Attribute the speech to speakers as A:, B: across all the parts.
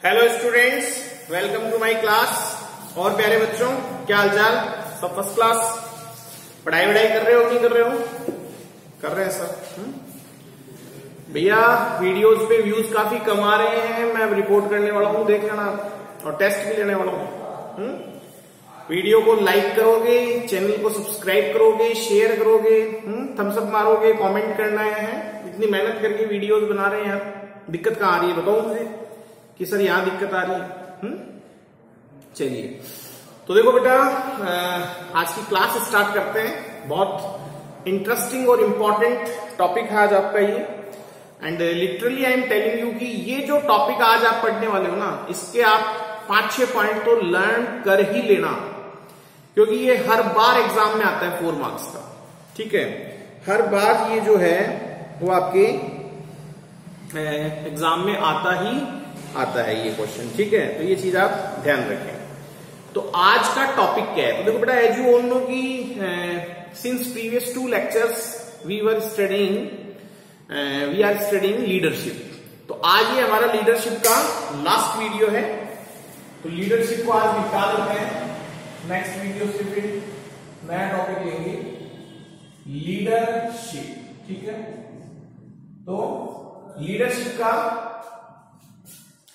A: Hello students, welcome to my class. और प्यारे बच्चों, क्या हालचाल? सब फर्स्ट क्लास। पढ़ाई वढ़ाई कर रहे हो नहीं कर रहे हो? कर रहे हैं सब। भैया वीडियोस पे व्यूज काफी कम आ रहे हैं, मैं रिपोर्ट करने वाला हूं, देख लेना, और टेस्ट भी लेने वाला हूं। वीडियो को लाइक करोगे, चैनल को सब्सक्राइब करोगे, शेयर करोगे, थम्स अप मारोगे, कमेंट करना है। इतनी मेहनत करके वीडियोस बना रहे हैं यार, दिक्कत कहां आ रही है बताओ मुझे कि सर यहां दिक्कत आ रही है। चलिए, तो देखो बेटा, आज की क्लास स्टार्ट करते हैं। बहुत इंटरेस्टिंग और इंपॉर्टेंट टॉपिक है आज आपका ये, and literally I am telling you कि ये जो टॉपिक आज आप पढ़ने वाले हो ना, इसके आप 5-6 पॉइंट तो लर्न कर ही लेना, क्योंकि ये हर बार एग्जाम में आता है 4 मार्क्स का। ठीक है, हर बार ये जो है वो आपके एग्जाम में आता है ये क्वेश्चन। ठीक है, तो ये चीज आप ध्यान रखें। तो आज का टॉपिक क्या है? तो देखो बेटा, एज यू ऑल नो कि since previous 2 lectures we are studying leadership. तो आज ये हमारा लीडरशिप का लास्ट वीडियो है। तो लीडरशिप को आज निकाल लेते हैं। नेक्स्ट वीडियो से फिर नया टॉपिक लेंगे, लीडरशिप। ठीक है, तो लीडरशिप का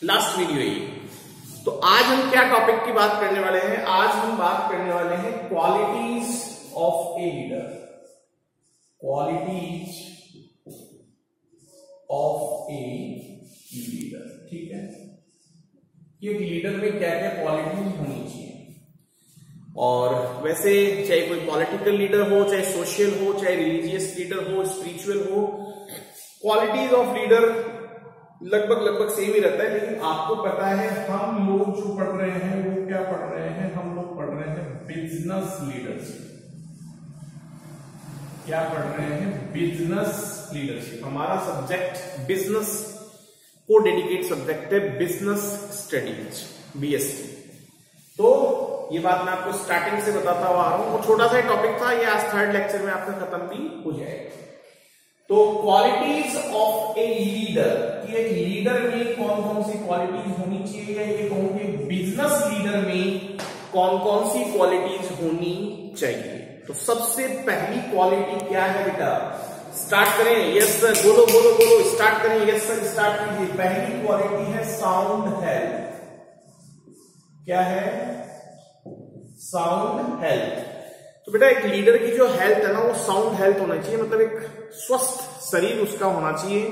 A: लास्ट वीडियो ये। तो आज हम क्या टॉपिक की बात करने वाले हैं? आज हम बात करने वाले हैं qualities of a leader. Qualities of a leader. ठीक है, कि एक लीडर में क्या क्या क्वालिटीज होनी चाहिए। और वैसे चाहे कोई पॉलिटिकल लीडर हो, चाहे सोशल हो, चाहे रिलीजियस लीडर हो, स्पिरिचुअल हो, क्वालिटीज ऑफ लीडर लगभग सेम ही रहता है। लेकिन आपको पता है हम लोग जो पढ़ रहे हैं वो क्या पढ़ रहे हैं? हम लोग पढ़ रहे हैं बिजनेस लीडरशिप। क्या पढ़ रहे हैं? Business leadership. हमारा सब्जेक्ट बिजनेस को डेडिकेट सब्जेक्ट है, बिजनेस स्टडीज, बीएससी। तो ये बात मैं आपको स्टार्टिंग से बताता हुआ आ रहा हूं। वो छोटा सा टॉपिक था, ये आज 3rd लेक्चर में आपका खत्म भी हो जाएगा। तो क्वालिटीज ऑफ ए लीडर, कि एक लीडर में कौन कौन सी क्वालिटीज होनी चाहिए, या ये कहूं कि बिजनेस लीडर में कौन कौन सी क्वालिटीज होनी चाहिए। तो सबसे पहली क्वालिटी क्या है बेटा? स्टार्ट करें। यस सर, बोलो बोलो बोलो, स्टार्ट करें। यस सर, स्टार्ट कीजिए। पहली क्वालिटी है साउंड हेल्थ। क्या है? Sound health. तो बेटा, एक लीडर की जो हेल्थ है ना, वो साउंड हेल्थ होना चाहिए, मतलब एक स्वस्थ शरीर उसका होना चाहिए,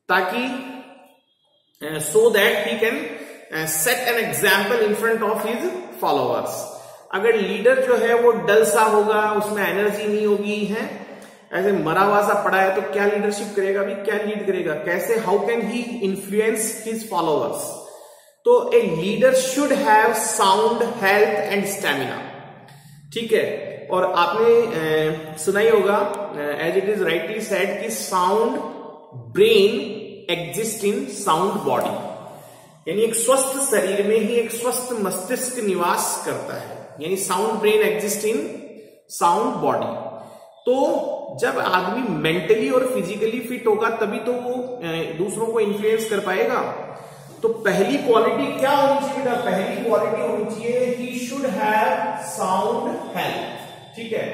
A: ताकि so that he can set an example in front of his followers. अगर लीडर जो है वो डल सा होगा, उसमें एनर्जी नहीं होगी, है ऐसे मरा हुआ सा पड़ा है, तो क्या लीडरशिप करेगा? भी क्या लीड करेगा? कैसे? How can he influence his followers? तो a leader should have sound health and stamina. ठीक है, और आपने सुना ही होगा, as it is rightly said, कि sound brain exist in sound body. यानी एक स्वस्थ शरीर में ही एक स्वस्थ मस्तिष्क निवास करता है, यानी sound brain exist in sound body. तो जब आदमी मेंटली और फिजिकली फिट होगा तभी तो वो दूसरों को इन्फ्लुएंस कर पाएगा। तो पहली क्वालिटी क्या होनी चाहिए बेटा? पहली क्वालिटी होनी चाहिए, he should have sound health. ठीक है,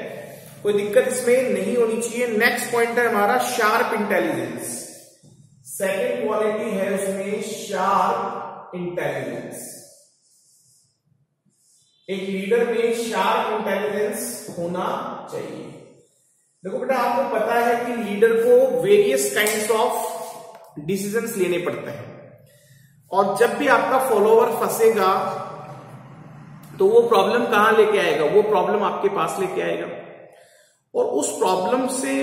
A: कोई दिक्कत इसमें नहीं होनी चाहिए। नेक्स्ट पॉइंट है हमारा शार्प इंटेलिजेंस। सेकेंड क्वालिटी है उसमें शार्प इंटेलिजेंस। एक लीडर में शार्प इंटेलिजेंस होना चाहिए। देखो बेटा, आपको पता है कि लीडर को वेरियस काइंड्स ऑफ डिसीजंस लेने पड़ते हैं, और जब भी आपका फॉलोवर फंसेगा तो वो प्रॉब्लम कहां लेके आएगा? वो प्रॉब्लम आपके पास लेके आएगा, और उस प्रॉब्लम से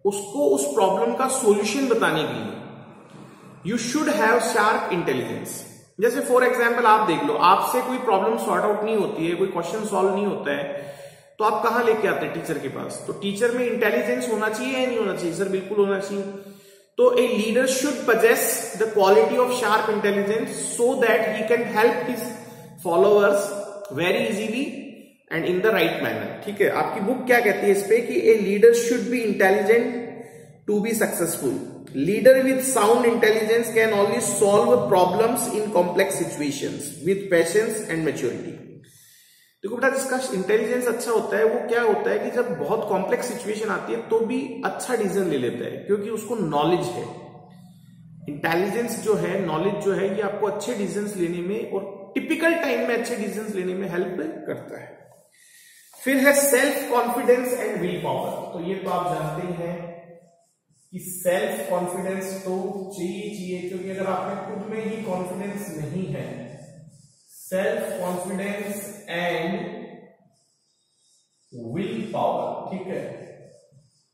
A: उसको उस प्रॉब्लम का सॉल्यूशन बताने के लिए you should have sharp intelligence. जैसे फॉर एग्जांपल आप देख लो, आपसे कोई प्रॉब्लम सॉर्ट आउट नहीं होती है, कोई क्वेश्चन सॉल्व नहीं होता है, तो आप कहां लेके आते हैं? टीचर के पास। तो टीचर में इंटेलिजेंस होना चाहिए या नहीं होना चाहिए? सर बिल्कुल होना चाहिए। तो a leader should possess the quality of sharp intelligence so that he can help his followers very easily and in the right manner। ठीक है, आपकी बुक क्या कहती है इस पे? कि a leader should be intelligent to be successful. Leader with sound intelligence can only solve problems in complex situations with patience and maturity. देखो बेटा, जिसका इंटेलिजेंस अच्छा होता है वो क्या होता है कि जब बहुत कॉम्प्लेक्स सिचुएशन आती है तो भी अच्छा डिसीजन ले लेता है, क्योंकि उसको नॉलेज है। इंटेलिजेंस जो है, नॉलेज जो है, ये आपको अच्छे डिसीजंस लेने में और टिपिकल टाइम में अच्छे डिसीजंस लेने में हेल्प करता है। फिर है self confidence and will power. तो ये तो आप जानते ही हैं कि सेल्फ कॉन्फिडेंस तो चाहिए, क्योंकि अगर आप में खुद में ही कॉन्फिडेंस नहीं है, self confidence and will power, ठीक है,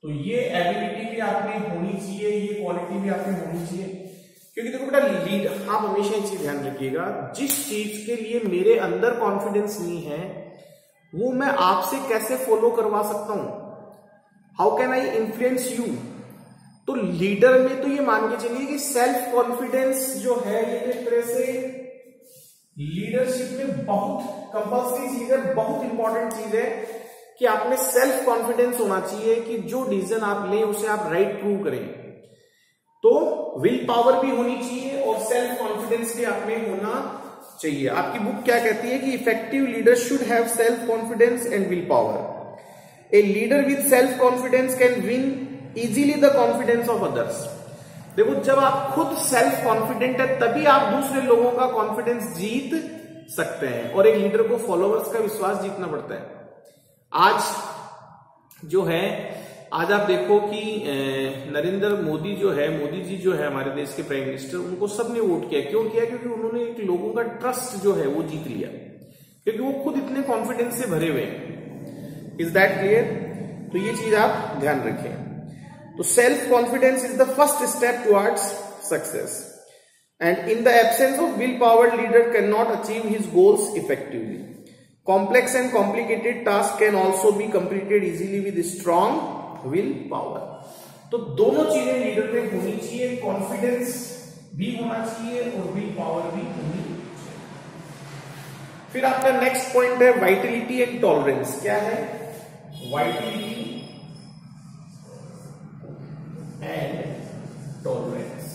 A: तो ये एबिलिटी भी आप में होनी चाहिए, ये क्वालिटी भी आप में होनी चाहिए। क्योंकि देखो बेटा, लीड, आप हमेशा एक चीज ध्यान रखिएगा, जिस चीज के लिए मेरे अंदर कॉन्फिडेंस नहीं है वो मैं आपसे कैसे फॉलो करवा सकता हूं? How can I influence you? तो लीडर में तो ये मान के चलिए कि सेल्फ कॉन्फिडेंस जो है ये एक तरह से लीडरशिप में बहुत कंपल्सरी चीज है, बहुत इंपॉर्टेंट चीज है कि आप में सेल्फ कॉन्फिडेंस होना चाहिए कि जो डिसीजन आप लें उसे आप राइट प्रूव करें। तो विल पावर भी होनी चाहिए और सेल्फ कॉन्फिडेंस भी आप में होना चाहिए। आपकी बुक क्या कहती है कि effective leader should have self confidence and will power. A leader with self confidence can win easily the confidence of others. देखो, जब आप खुद सेल्फ कॉन्फिडेंट है तभी आप दूसरे लोगों का कॉन्फिडेंस जीत सकते हैं, और एक लीडर को फॉलोअर्स का विश्वास जीतना पड़ता है। आज जो है, आज आप देखो कि नरेंद्र मोदी जो है, मोदी जी जो है हमारे देश के प्राइम मिनिस्टर, उनको सबने वोट किया। क्यों किया? क्योंकि उन्होंने एक लोगों का ट्रस्ट जो है वो जीत लिया, क्योंकि वो खुद इतने कॉन्फिडेंस से भरे हुए हैं। Is that clear? तो ये चीज आप ध्यान रखें। तो self confidence is the first step towards success, and in the absence of will power leader can not achieve his goals effectively. Complex and complicated task can also be completed easily with strong will power. तो दोनों चीजें leader में होनी चाहिए, confidence भी होना चाहिए और विल पावर भी होनी चाहिए। फिर आपका नेक्स्ट पॉइंट है वाइटलिटी एंड टॉलरेंस। क्या है? Vitality and tolerance.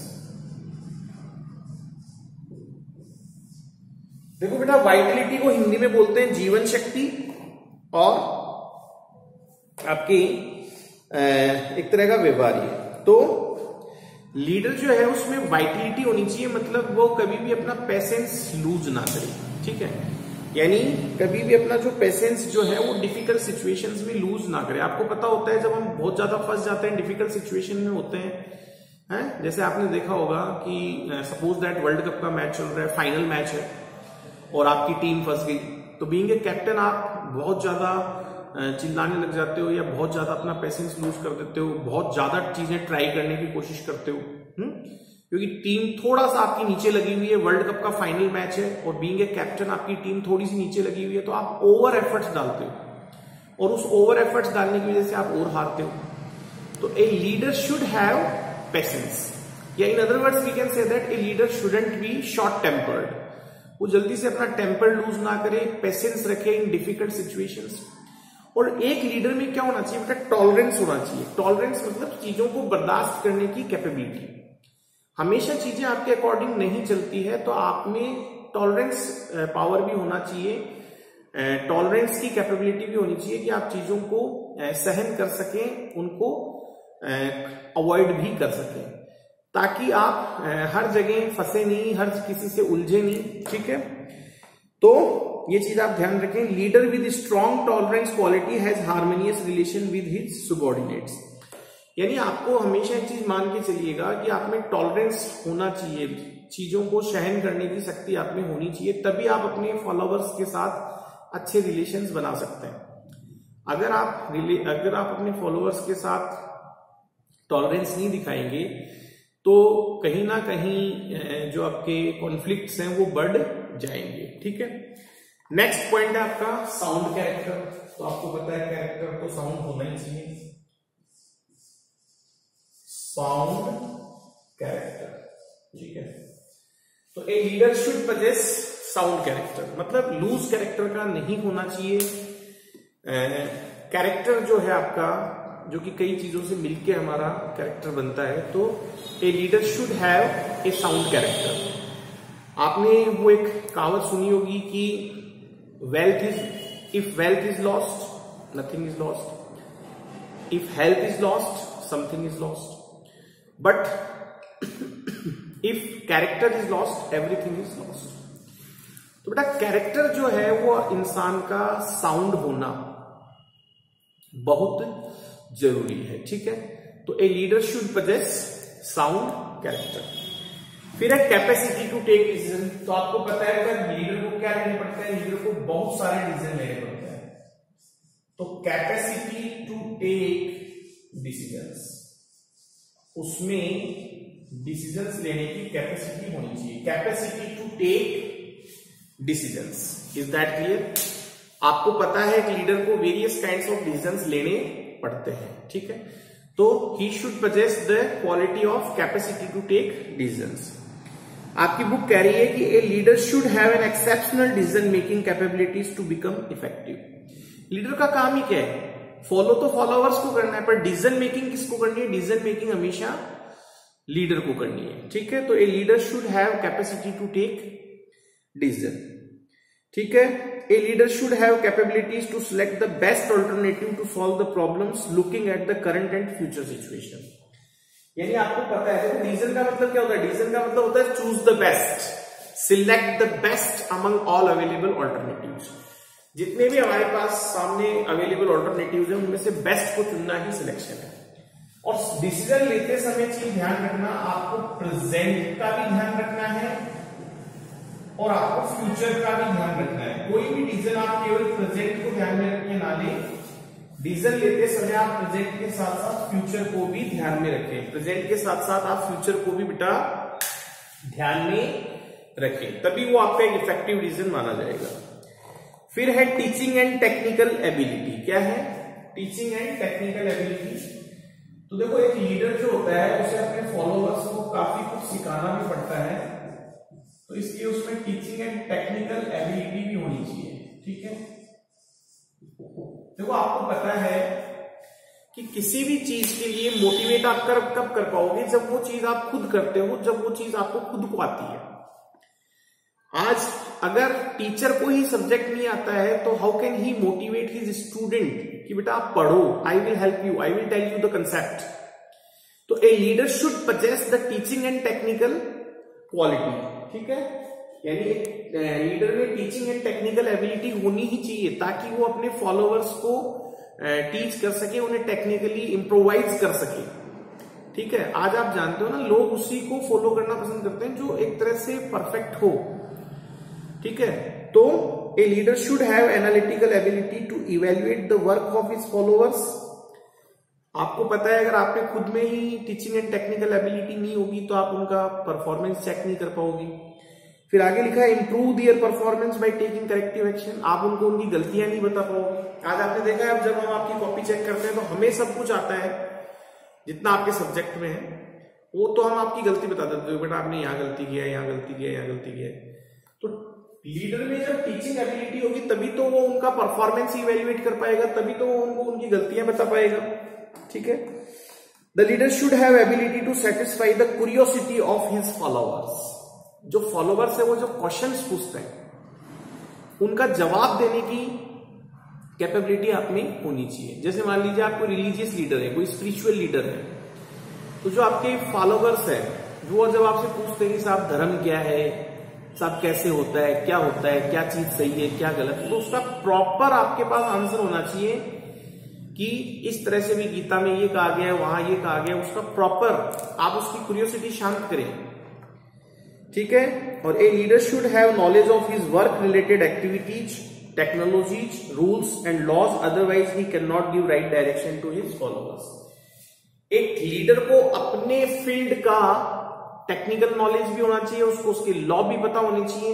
A: देखो बेटा, वाइटलिटी को हिंदी में बोलते हैं जीवन शक्ति, और आपकी एक तरह का व्यवहार्य। तो लीडर जो है उसमें वाइटलिटी होनी चाहिए, मतलब वो कभी भी अपना पेशेंस लूज ना करे, ठीक है, यानी कभी भी अपना जो पेशेंस जो है वो डिफिकल्ट सिचुएशंस में लूज ना करे। आपको पता होता है जब हम बहुत ज्यादा फंस जाते हैं, डिफिकल्ट सिचुएशन में होते हैं, जैसे आपने देखा होगा कि सपोज दैट वर्ल्ड कप का मैच चल रहा है, फाइनल मैच है और आपकी टीम फंस गई, तो बीइंग ए कैप्टन आप बहुत ज्यादा चिल्लाने लग जाते हो या बहुत ज्यादा अपना पेशेंस लूज कर देते हो, बहुत ज्यादा चीजें ट्राई करने की कोशिश करते हो, क्योंकि टीम थोड़ा सा आपकी नीचे लगी हुई है, वर्ल्ड कप का फाइनल मैच है और बीइंग ए कैप्टन आपकी टीम थोड़ी सी नीचे लगी हुई है, तो आप ओवर एफर्ट्स डालते हो और उस ओवर एफर्ट्स डालने की वजह से आप और हारते हो। तो a leader should have patience, या in other words we can say that a leader shouldn't be short tempered. वो जल्दी से अपना टेम्पर लूज ना करे, पेशेंस रखे इन डिफिकल्ट सिचुएशंस। और एक लीडर में क्या होना चाहिए बेटा? टॉलरेंस होना चाहिए। टॉलरेंस मतलब चीजों को बर्दाश्त करने की कैपेबिलिटी। हमेशा चीजें आपके अकॉर्डिंग नहीं चलती है, तो आप में टॉलरेंस पावर भी होना चाहिए, टॉलरेंस की कैपेबिलिटी भी होनी चाहिए कि आप चीजों को सहन कर सकें, उनको अवॉइड भी कर सकें, ताकि आप हर जगह फंसे नहीं, हर किसी से उलझे नहीं, ठीक है। तो ये चीज आप ध्यान रखें। Leader with strong tolerance quality has harmonious relation with his subordinates, यानी आपको हमेशा एक चीज मान के चलिएगा कि आप में टॉलरेंस होना चाहिए, चीजों को सहन करने की शक्ति आप में होनी चाहिए, तभी आप अपने फॉलोअर्स के साथ अच्छे रिलेशंस बना सकते हैं। अगर आप अपने फॉलोअर्स के साथ टॉलरेंस नहीं दिखाएंगे तो कहीं ना कहीं जो आपके कॉन्फ्लिक्ट्स हैं वो बढ़ जाएंगे, ठीक है। नेक्स्ट पॉइंट है आपका साउंड कैरेक्टर। तो आपको पता है कैरेक्टर तो साउंड होना ही चाहिए, साउंड कैरेक्टर, ठीक है। तो a leader should possess sound character, मतलब लूज कैरेक्टर का नहीं होना चाहिए। कैरेक्टर जो है आपका जो कि कई चीजों से मिलके हमारा कैरेक्टर बनता है। तो a leader should have a sound character. आपने वो एक कहावत सुनी होगी कि if wealth is lost nothing is lost, if health is lost something is lost, but if character is lost everything is lost. तो बेटा कैरेक्टर जो है वो इंसान का साउंड होना बहुत जरूरी है, ठीक है। तो a leader should possess sound character. फिर है कैपेसिटी टू टेक डिसीजन। तो आपको पता है कि लीडर को क्या लेने पड़ते हैं, लीडर को बहुत सारे डिसीजन लेने पड़ते हैं। तो कैपेसिटी टू टेक डिसीजंस, उसमें डिसीजंस लेने की कैपेसिटी होनी चाहिए। Capacity to take decisions, is that clear? आपको पता है कि लीडर को वेरियस काइंड्स ऑफ डिसीजंस लेने पड़ते हैं, ठीक है। तो he should possess the quality of capacity to take decisions. आपकी बुक कह रही है कि a leader should have an exceptional decision making capabilities to become effective. Leader का काम ही क्या है? फॉलो तो फॉलोअर्स को करना है, पर डिसीजन मेकिंग किसको करनी है? डिसीजन मेकिंग हमेशा लीडर को करनी है, ठीक है। तो a leader should have capacity to take decision, ठीक है। A leader should have capabilities to select the best alternative to solve the problems looking at the current and future situation. यानी आपको पता है कि डिसीजन का मतलब क्या होता है? डिसीजन का मतलब होता है choose the best, select the best among all available alternatives. जितने भी हमारे पास सामने अवेलेबल ऑल्टरनेटिव्स हैं उनमें से बेस्ट को चुनना ही सिलेक्शन है। और डिसीजन लेते समय चीज ध्यान रखना, आपको प्रेजेंट का भी ध्यान रखना है और आपको फ्यूचर का भी ध्यान रखना है। कोई भी डिसीजन आप केवल प्रेजेंट को ध्यान में रख के ना लें। डिसीजन लेते समय आप प्रेजेंट के साथ साथ फ्यूचर को भी ध्यान में रखें। प्रेजेंट के साथ साथ आप फ्यूचर को भी बेटा ध्यान में रखें, तभी वो आपका एक इफेक्टिव डिसीजन माना जाएगा। फिर है टीचिंग एंड टेक्निकल एबिलिटी। क्या है? Teaching and technical ability. तो देखो एक लीडर जो होता है उसे अपने फॉलोअर्स को काफी कुछ सिखाना भी पड़ता है, तो इसलिए उसमें टीचिंग एंड टेक्निकल एबिलिटी भी होनी चाहिए, ठीक है। देखो आपको पता है कि किसी भी चीज के लिए मोटिवेट आप कब कर पाओगे? जब वो चीज आप खुद करते हो, जब वो चीज आपको खुद को आती है। आज अगर टीचर को ही सब्जेक्ट नहीं आता है तो how can he motivate his student कि बेटा आप पढ़ो, I will help you, I will tell you the concept. तो a leader should possess the teaching and technical quality, ठीक है। यानी लीडर में टीचिंग एंड टेक्निकल एबिलिटी होनी ही चाहिए ताकि वो अपने फॉलोअर्स को टीच कर सके, उन्हें टेक्निकली इम्प्रोवाइज कर सके, ठीक है। आज आप जानते हो ना, लोग उसी को फॉलो करना पसंद करते हैं जो एक तरह से परफेक्ट हो, ठीक है। तो a leader should have analytical ability to evaluate the work of his followers. आपको पता है अगर आप पे खुद में ही टीचिंग एंड टेक्निकल एबिलिटी नहीं होगी तो आप उनका परफॉर्मेंस चेक नहीं कर पाओगे। फिर आगे लिखा है improve their performance by taking corrective action. आप उनको उनकी गलतियां नहीं बता पाओगे। आज आपने देखा है, अब जब हम आपकी कॉपी चेक करते हैं तो हमें सब कुछ आता है जितना आपके सब्जेक्ट में है, वो तो हम आपकी गलती बता देते हैं, बेटा आपने यहाँ गलती किया है, यहाँ गलती किया है, यहाँ गलती किया है। तो लीडर में जब टीचिंग एबिलिटी होगी तभी तो वो उनका परफॉर्मेंस इवेल्युएट कर पाएगा, तभी तो वो उनको उनकी गलतियां बता पाएगा, ठीक है। The leader should have ability to satisfy the curiosity of his followers. जो फॉलोअर्स है वो जो क्वेश्चंस पूछते हैं उनका जवाब देने की कैपेबिलिटी आप में होनी चाहिए। जैसे मान लीजिए आप कोई रिलीजियस लीडर है, कोई स्पिरिचुअल लीडर है, तो जो आपके फॉलोअर्स है वो जब आपसे पूछते हैं कि साहब धर्म क्या है, साहब कैसे होता है, क्या होता है, क्या चीज सही है, क्या गलत है, तो उसका प्रॉपर आपके पास आंसर होना चाहिए कि इस तरह से भी गीता में ये कहा गया है, वहां ये कहा गया है, उसका प्रॉपर आप उसकी क्यूरियोसिटी शांत करें, ठीक है। और a leader should have knowledge of his work related activities, technologies, rules and laws, otherwise he can not give right direction to his followers. एक लीडर को अपने फील्ड का टेक्निकल नॉलेज भी होना चाहिए, उसको उसके लॉ भी पता होने चाहिए।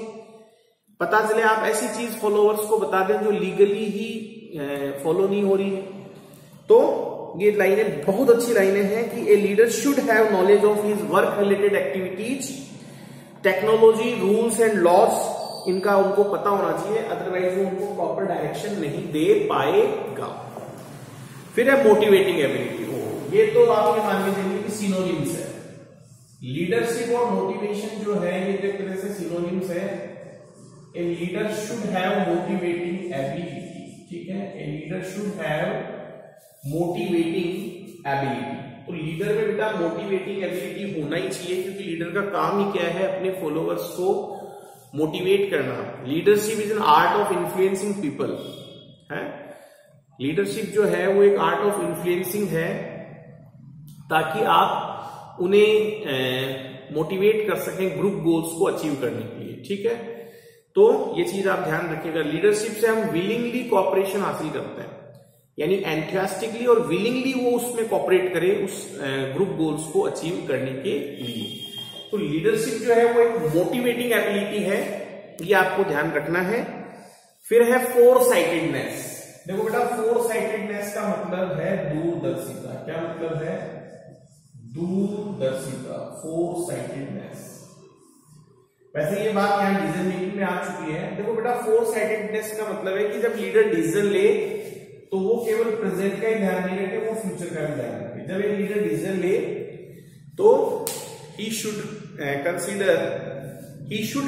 A: पता चले आप ऐसी चीज फॉलोअर्स को बता दें जो लीगली ही फॉलो नहीं हो रही है, तो ये लाइनें बहुत अच्छी लाइनें हैं कि a leader should have knowledge of his work related activities, technology, rules and laws, इनका उनको पता होना चाहिए, अदरवाइज वो उनको प्रॉपर डायरेक्शन नहीं दे पाएगा। फिर है मोटिवेटिंग एबिलिटी। ये तो आप ये मान लीजिए कि सिनोनिम्स है। लीडरशिप और मोटिवेशन जो है ये एक तरह से सिनोनिम्स है। A leader should have motivating ability, ठीक है, a leader should have motivating ability. तो लीडर में बेटा मोटिवेटिंग एबिलिटी होना ही चाहिए, क्योंकि लीडर का काम ही क्या है, अपने फॉलोअर्स को मोटिवेट करना। Leadership is an art of influencing people है। लीडरशिप जो है वो एक आर्ट ऑफ इन्फ्लुएंसिंग है, ताकि आप उन्हें मोटिवेट कर सकें ग्रुप गोल्स को अचीव करने के लिए, ठीक है। तो ये चीज आप ध्यान रखिएगा। लीडरशिप से हम विलिंगली कॉपरेशन हासिल करते हैं, यानी एंथुसियास्टिकली और विलिंगली वो उसमें कॉपरेट करे उस ग्रुप गोल्स को अचीव करने के लिए। तो लीडरशिप जो है वो एक मोटिवेटिंग एबिलिटी है, ये आपको ध्यान रखना है। फिर है फोर साइटेडनेस। देखो बेटा फोर साइटेडनेस का मतलब है दूरदर्शिता। क्या मतलब है? दूरदर्शिता, फोर साइटेडनेस। वैसे ये बात यहाँ डिसीजन मेकिंग में आ चुकी है। देखो बेटा फोर साइटेडनेस का मतलब है कि जब लीडर डिसीजन ले तो वो केवल प्रेजेंट का ही ध्यान नहीं रखे, वो फ्यूचर का भी ध्यान रखे। जब एक लीडर डिसीजन ले तो he should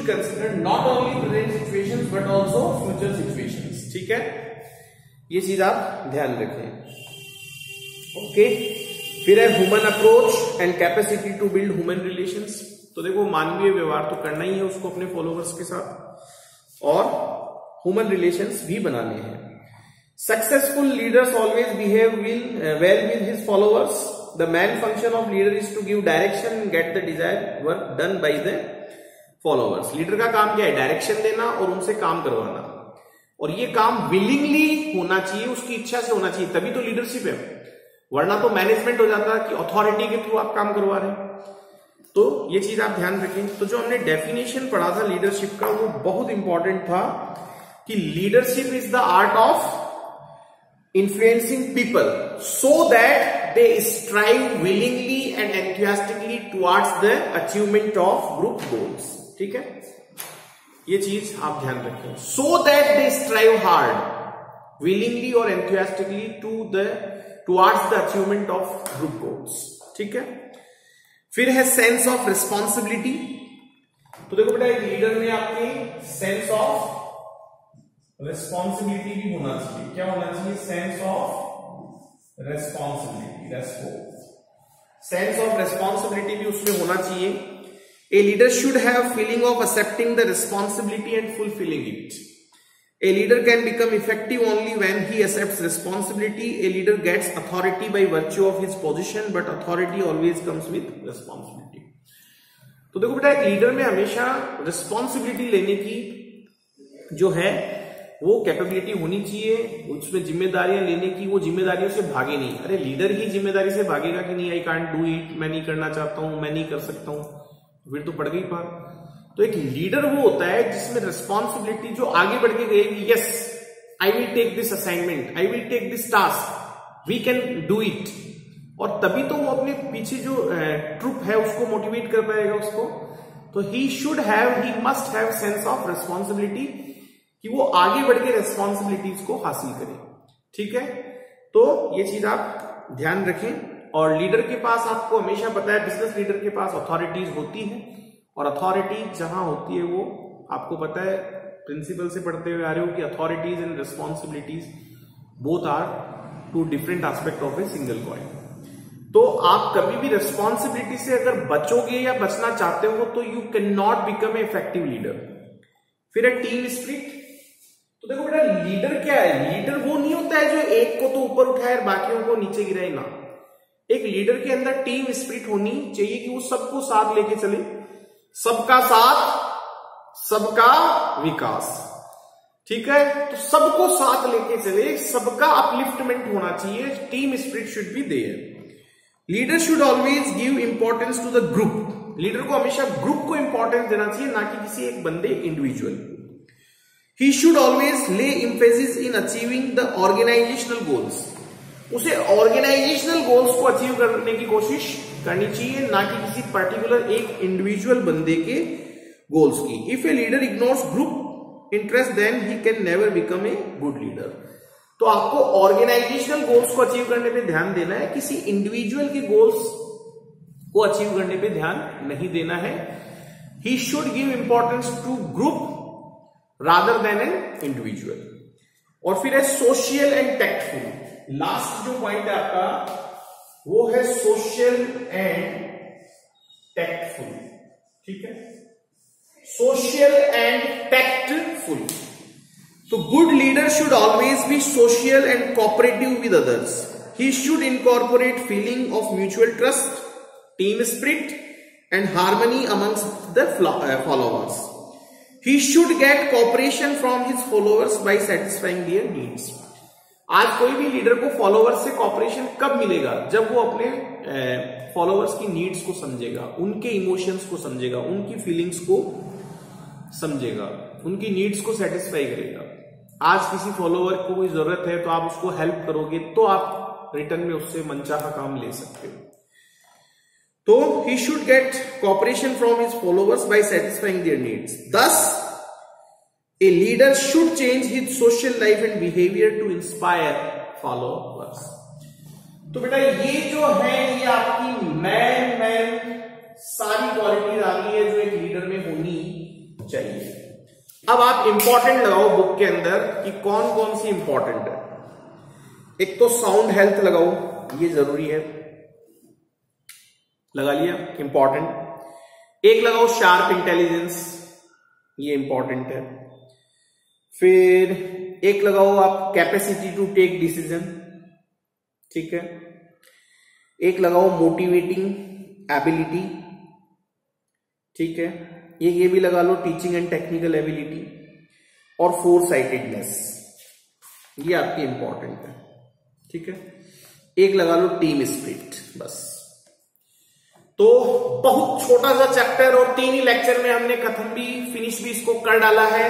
A: consider not only present situations but also future situations, ठीक है, ये चीज आप ध्यान रखें। ओके, फिर है human approach and capacity to build human relations. तो देखो मानवीय व्यवहार तो करना ही है उसको अपने फॉलोअर्स के साथ, और ह्यूमन रिलेशंस भी बनाने हैं। Successful leaders always behave well with his followers. The main function of leader is to give direction and get the desired work done by the followers. Leader का काम क्या है? डायरेक्शन देना और उनसे काम करवाना, और ये काम विलिंगली होना चाहिए, उसकी इच्छा से होना चाहिए, तभी तो लीडरशिप है। वरना तो मैनेजमेंट हो जाता है कि अथॉरिटी के थ्रू आप काम करवा रहे हैं। तो ये चीज आप ध्यान रखें। तो जो हमने डेफिनेशन पढ़ा था लीडरशिप का, वो बहुत इंपॉर्टेंट था कि leadership is the art of influencing people so that they strive willingly and enthusiastically towards the achievement of group goals, ठीक है, ये चीज आप ध्यान रखें। so that they strive hard willingly और enthusiastically towards the achievement of group goals, ठीक है। फिर है सेंस ऑफ रिस्पॉन्सिबिलिटी। तो देखो बेटा एक लीडर में आपके सेंस ऑफ रिस्पॉन्सिबिलिटी भी होना चाहिए। क्या होना चाहिए? Sense of responsibility, sense of responsibility भी उसमें होना चाहिए। A leader should have feeling of accepting the responsibility and fulfilling it. A leader can become effective only when he accepts responsibility. A leader gets authority by virtue of his position, but authority always comes with responsibility. तो देखो बेटा एक leader में हमेशा responsibility लेने की जो है वो कैपेबिलिटी होनी चाहिए, उसमें जिम्मेदारियां लेने की, वो जिम्मेदारियों से भागे नहीं। अरे लीडर ही जिम्मेदारी से भागेगा कि नहीं, आई कांट डू इट, मैं नहीं करना चाहता हूं, मैं नहीं कर सकता हूं, फिर तो पड़ गई बात। तो एक लीडर वो होता है जिसमें रिस्पॉन्सिबिलिटी जो आगे बढ़ के गएगी, yes I will take this assignment, I will take this task, we can do it, और तभी तो वो अपने पीछे जो ट्रुप है उसको मोटिवेट कर पाएगा उसको। तो he must have sense of responsibility कि वो आगे बढ़ के रिस्पॉन्सिबिलिटीज को हासिल करें, ठीक है। तो ये चीज आप ध्यान रखें। और लीडर के पास आपको हमेशा पता है, बिजनेस लीडर के पास अथॉरिटीज होती है, और अथॉरिटी जहां होती है वो आपको पता है, प्रिंसिपल से पढ़ते हुए आ रहे हो कि authorities and responsibilities both are two different aspect of a single coin. तो आप कभी भी रिस्पॉन्सिबिलिटी से अगर बचोगे या बचना चाहते हो तो you can not become a effective leader. फिर है टीम स्पिरिट। तो देखो बेटा लीडर क्या है? लीडर वो नहीं होता है जो एक को तो ऊपर उठाए और बाकियों को नीचे गिराए ना। एक लीडर के अंदर टीम स्पिरिट होनी चाहिए कि वो सबको साथ लेके चले, सबका साथ सबका विकास, ठीक है। तो सबको साथ लेके चले, सबका अपलिफ्टमेंट होना चाहिए, team spirit should be there. Leader should always give importance to the group. Leader को हमेशा ग्रुप को इंपॉर्टेंस देना चाहिए, ना कि किसी एक बंदे individual. He should always lay emphasis in achieving the organizational goals. उसे ऑर्गेनाइजेशनल गोल्स को अचीव करने की कोशिश करनी चाहिए, ना कि किसी पर्टिकुलर एक इंडिविजुअल बंदे के गोल्स की। If a leader ignores group interest then he can never become a good leader. तो आपको ऑर्गेनाइजेशनल गोल्स को अचीव करने पे ध्यान देना है, किसी इंडिविजुअल के गोल्स को अचीव करने पे ध्यान नहीं देना है। He should give importance to group rather than an individual. और फिर है सोशल एंड टैक्टफुल। लास्ट जो पॉइंट है आपका वो है सोशल एंड टैक्टफुल। ठीक है, सोशल एंड टैक्टफुल। तो good leader should always be social and cooperative with others. He should incorporate feeling of mutual trust, team spirit and harmony amongst the followers. He should get cooperation from his followers by satisfying their needs. आज कोई भी leader को followers से corporation कब मिलेगा? जब वो अपने फॉलोअर्स की नीड्स को समझेगा, उनके इमोशंस को समझेगा, उनकी फीलिंग्स को समझेगा, उनकी नीड्स को सेटिस्फाई करेगा। आज किसी फॉलोअर को कोई जरूरत है तो आप उसको हेल्प करोगे तो आप रिटर्न में उससे मनचाहा काम ले सकते हो। तो he should get cooperation from his followers by satisfying their needs. Thus, a leader should change his social life and behavior to inspire followers. तो बेटा ये जो है ये आपकी मैन सारी क्वालिटीज आ गई है जो एक लीडर में होनी चाहिए। अब आप इंपॉर्टेंट लगाओ बुक के अंदर कि कौन कौन सी इंपॉर्टेंट है। एक तो साउंड हेल्थ लगाओ, ये जरूरी है, लगा लिया, इंपॉर्टेंट। एक लगाओ शार्प इंटेलिजेंस, ये इंपॉर्टेंट है। फिर एक लगाओ आप कैपेसिटी टू टेक डिसीजन, ठीक है। एक लगाओ मोटिवेटिंग एबिलिटी, ठीक है। ये भी लगा लो टीचिंग एंड टेक्निकल एबिलिटी। और फोर साइटेडनेस, ये आपकी इंपॉर्टेंट है, ठीक है। एक लगा लो टीम स्पिरिट, बस। तो बहुत छोटा सा चैप्टर और 3 ही लेक्चर में हमने कथन भी फिनिश भी इसको कर डाला है।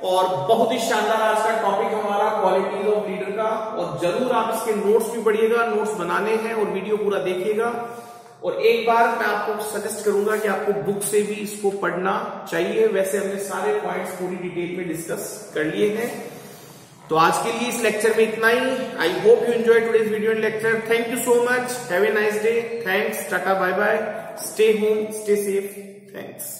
A: और बहुत ही शानदार आज का टॉपिक हमारा क्वालिटीज ऑफ लीडर का। और जरूर आप इसके नोट्स भी पढ़िएगा, नोट्स बनाने हैं और वीडियो पूरा देखिएगा। और एक बार मैं आपको सजेस्ट करूंगा कि आपको बुक से भी इसको पढ़ना चाहिए। वैसे हमने सारे पॉइंट्स पूरी डिटेल में डिस्कस कर लिए हैं। तो आज के लिए इस लेक्चर में इतना ही। I hope you enjoy today's video and lecture. Thank you so much, have a nice day, thanks, tata, bye bye, stay home, stay safe, thanks.